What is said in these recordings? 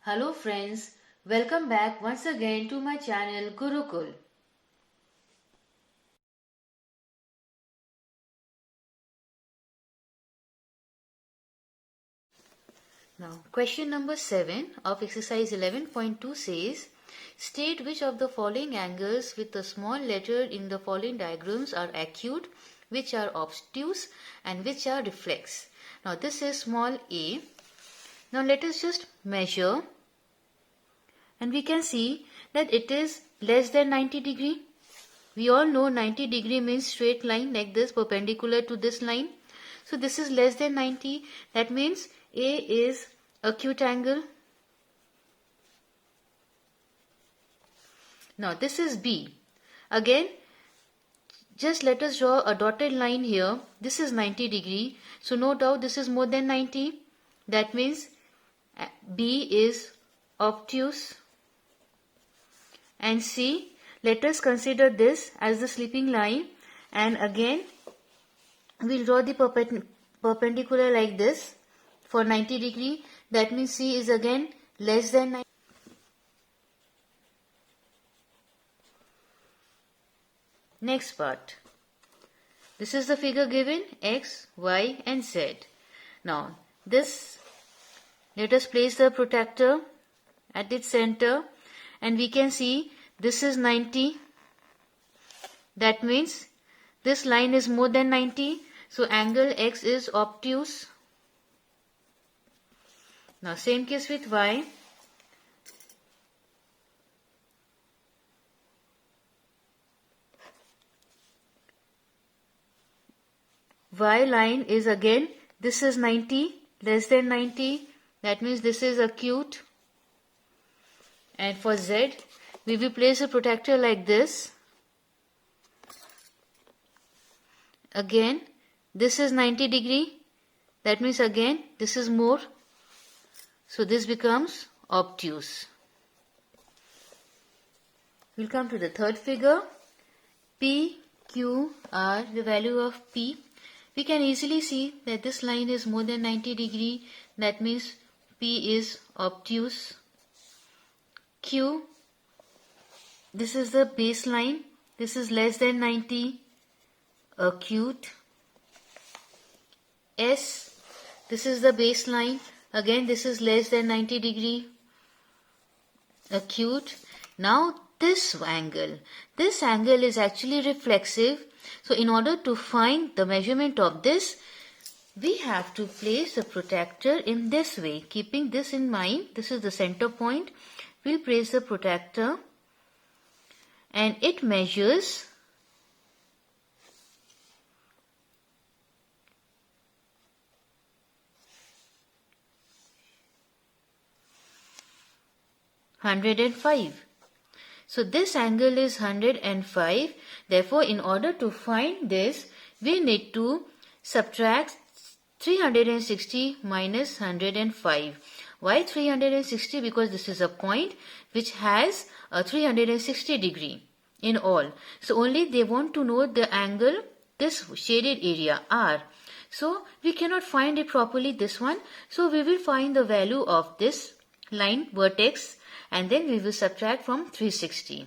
Hello friends, welcome back once again to my channel Gurukul. Now question number 7 of exercise 11.2 says, state which of the following angles with the small letter in the following diagrams are acute, which are obtuse and which are reflex. Now this is small a. Now let us just measure and we can see that it is less than 90 degree. We all know 90 degree means straight line like this perpendicular to this line. So this is less than 90. That means A is acute angle. Now this is B. Again, just let us draw a dotted line here. This is 90 degree. So no doubt this is more than 90. That means B is obtuse. And C, let us consider this as the sleeping line, and again we'll draw the perpendicular like this for 90 degree. That means C is again less than 90. Next part. This is the figure given X, Y and Z. Now this, let us place the protractor at its center and we can see this is 90. That means this line is more than 90. So angle X is obtuse. Now same case with Y. Y line is again, this is 90, less than 90. That means this is acute. And for Z, we will place a protractor like this. Again, this is 90 degree. That means again, this is more. So this becomes obtuse. We'll come to the third figure. P, Q, R, the value of P. We can easily see that this line is more than 90 degree. That means P is obtuse. Q, this is the baseline. This is less than 90, acute. S, this is the baseline. Again, this is less than 90 degree, acute. Now this angle is actually reflexive. So in order to find the measurement of this, we have to place the protractor in this way. Keeping this in mind, this is the center point. We'll place the protractor and it measures 105. So this angle is 105. Therefore, in order to find this, we need to subtract 360 minus 105. Why 360? Because this is a point which has a 360 degree in all. So only they want to know the angle, this shaded area R. So we cannot find it properly, this one. So we will find the value of this line vertex and then we will subtract from 360.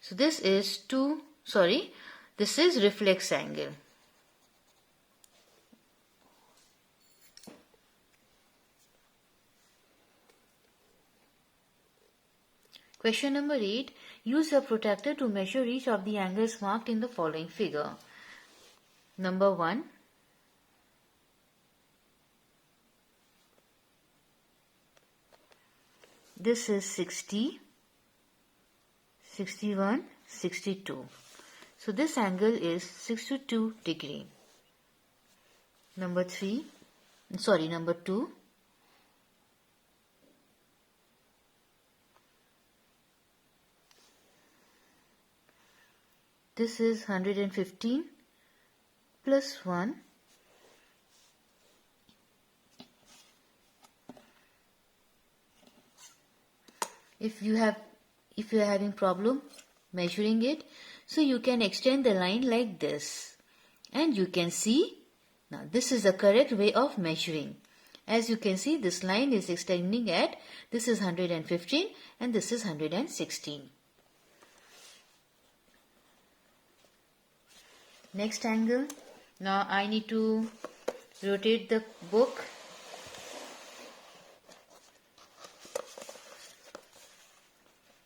So this is this is reflex angle. Question number 8. Use a protractor to measure each of the angles marked in the following figure. Number 1. This is 60, 61, 62. So this angle is 62 degree. Number 2. This is 115 plus 1. If you are having problem measuring it, so you can extend the line like this and you can see Now this is the correct way of measuring. As you can see, this line is extending at, this is 115 and this is 116. Next angle. Now I need to rotate the book.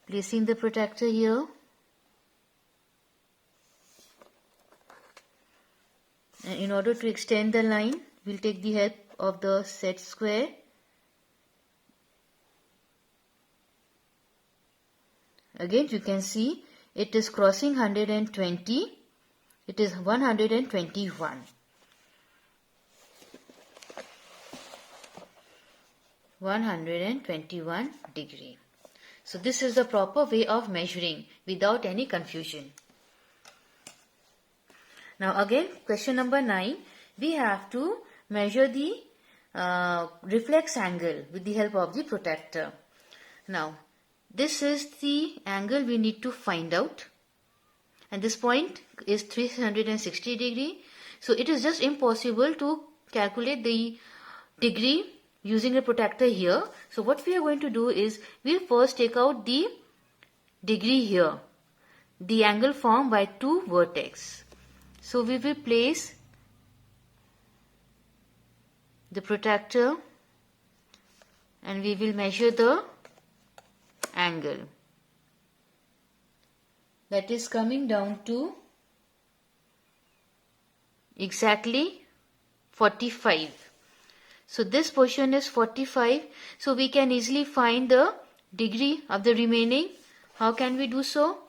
Placing the protractor here. And in order to extend the line, we'll take the help of the set square. Again, you can see it is crossing 120. It is 121. 121 degree. So this is the proper way of measuring without any confusion. Now again, question number 9, we have to measure the reflex angle with the help of the protractor. Now this is the angle we need to find out, and this point is 360 degree. So it is just impossible to calculate the degree using a protractor here. So what we are going to do is, we'll first take out the degree here, the angle formed by two vertex. So we will place the protractor and we will measure the angle that is coming down to exactly 45. So this portion is 45. So we can easily find the degree of the remaining. How can we do so?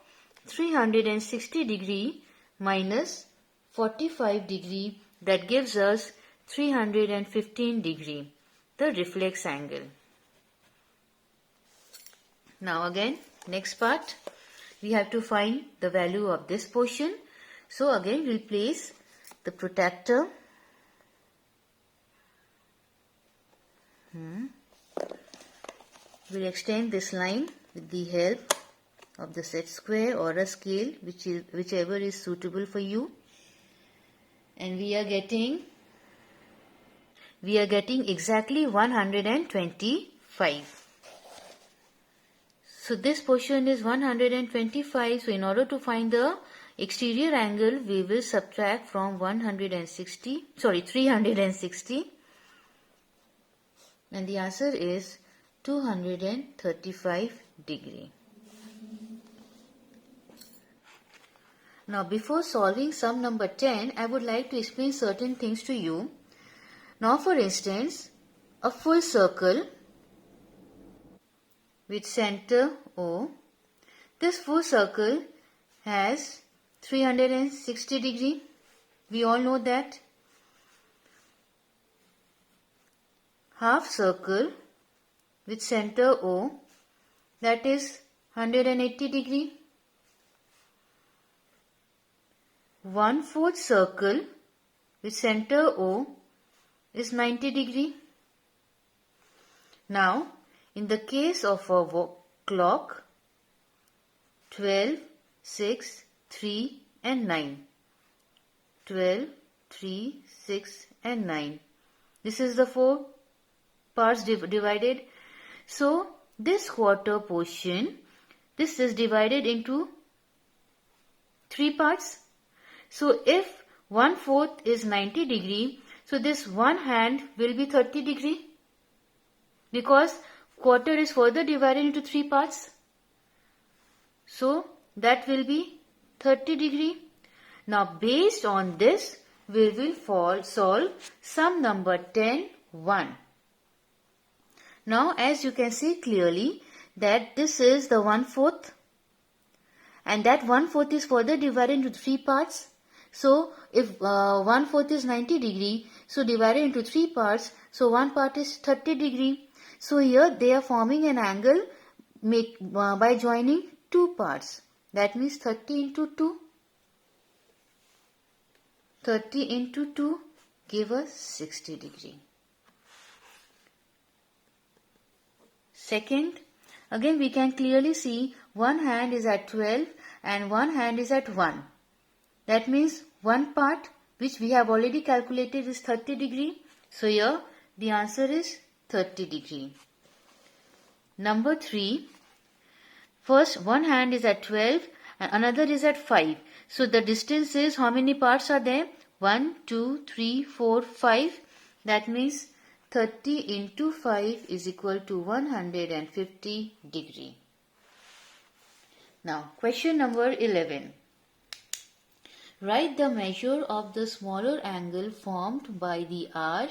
360 degree minus 45 degree, that gives us 315 degree, the reflex angle. Now again, next part, we have to find the value of this portion. So again, we'll place the protractor. We'll extend this line with the help of the set square or a scale, whichever is suitable for you. And we are getting exactly 125. So this portion is 125. So in order to find the exterior angle, we will subtract from 360, and the answer is 235 degree. Now before solving sum number 10, I would like to explain certain things to you. Now for instance, a full circle with center O. This full circle has 360 degree. We all know that. Half circle with center O, that is 180 degree. 1/4 circle with center O is 90 degree. Now, in the case of a clock, 12, 6, 3 and 9. 12, 3, 6 and 9. This is the 4 parts divided. So, this quarter portion, this is divided into 3 parts. So, if 1/4 is 90 degree, so this one hand will be 30 degree, because quarter is further divided into 3 parts. So, that will be 30 degree. Now, based on this, we will solve sum number 10, 1. Now, as you can see clearly that this is the 1/4, and that 1/4 is further divided into 3 parts. So, if 1/4 is 90 degree, so divided into 3 parts, so one part is 30 degree. So, here they are forming an angle by joining 2 parts. That means 30 into 2. 30 into 2 give us 60 degree. Second, again we can clearly see one hand is at 12 and one hand is at 1. That means one part which we have already calculated is 30 degree. So here the answer is 30 degree. Number 3. First one hand is at 12 and another is at 5. So the distance is, how many parts are there? 1, 2, 3, 4, 5. That means 30 into 5 is equal to 150 degree. Now question number 11. Write the measure of the smaller angle formed by the hour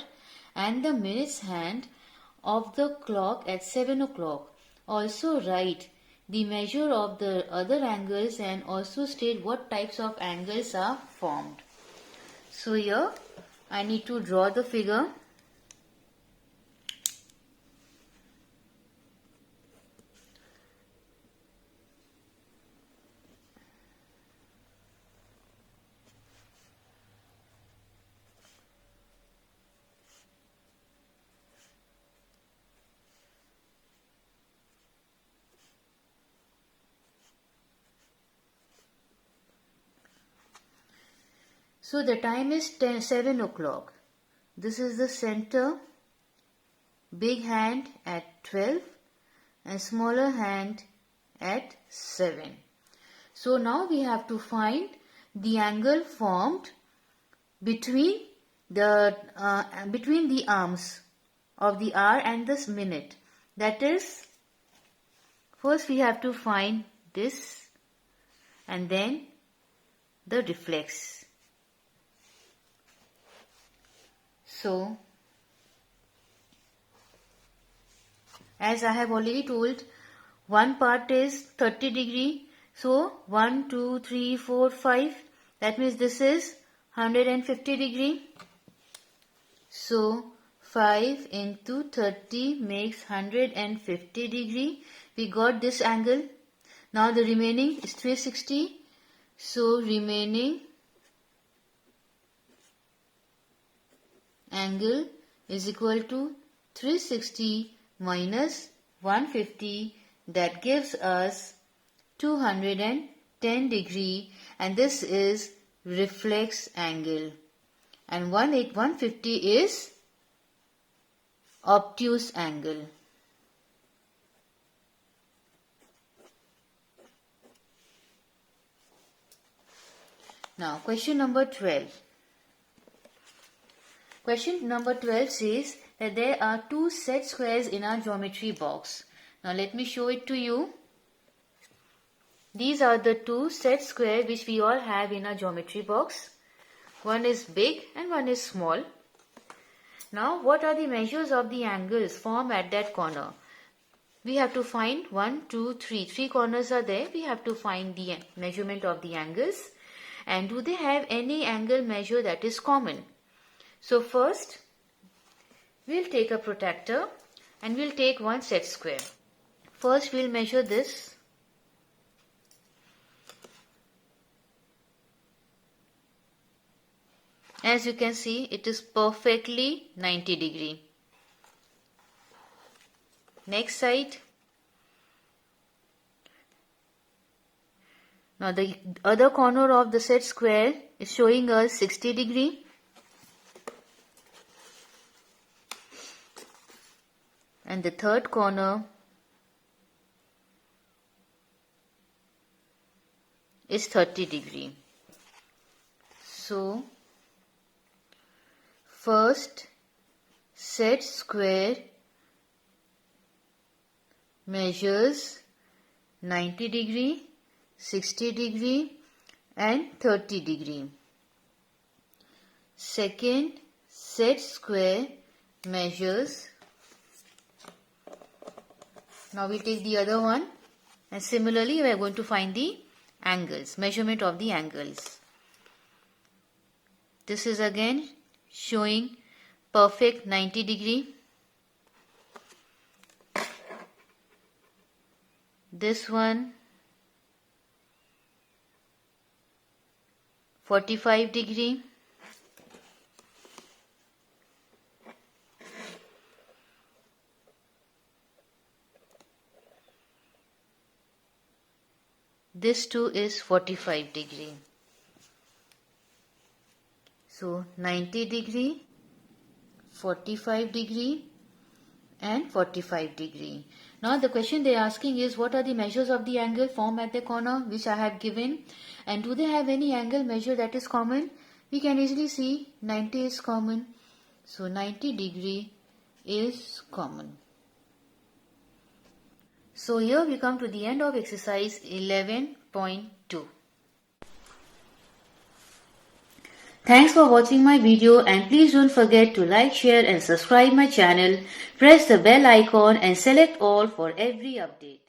and the minutes hand of the clock at 7 o'clock. Also write the measure of the other angles and also state what types of angles are formed. So here I need to draw the figure. So the time is 7 o'clock. This is the center, big hand at 12 and smaller hand at 7. So now we have to find the angle formed between the arms of the hour and this minute. That is, first we have to find this and then the reflex. So, as I have already told, one part is 30 degree. So, 1, 2, 3, 4, 5. That means this is 150 degree. So, 5 into 30 makes 150 degree. We got this angle. Now the remaining is 360. So, remaining angle is equal to 360 minus 150, that gives us 210 degree, and this is reflex angle, and 150 is obtuse angle. Now question number 12. Question number 12 says that there are two set squares in our geometry box. Now let me show it to you. These are the two set squares which we all have in our geometry box. One is big and one is small. Now what are the measures of the angles formed at that corner? We have to find 1, 2, 3. 3 corners are there. We have to find the measurement of the angles. And do they have any angle measure that is common? So first, we'll take a protractor and we'll take one set square. First, we'll measure this. As you can see, it is perfectly 90 degree. Next side. Now the other corner of the set square is showing us 60 degree. And the third corner is 30 degree. So, first set square measures 90 degree, 60 degree and 30 degree. Second set square measures. Now we take the other one and similarly we are going to find the angles, measurement of the angles. This is again showing perfect 90 degree. This one 45 degree. This too is 45 degree. So 90 degree, 45 degree and 45 degree. Now the question they are asking is, what are the measures of the angle formed at the corner which I have given, and do they have any angle measure that is common? We can easily see 90 is common. So 90 degree is common. So here we come to the end of exercise 11.2. Thanks for watching my video, and please don't forget to like, share and subscribe my channel. Press the bell icon and select all for every update.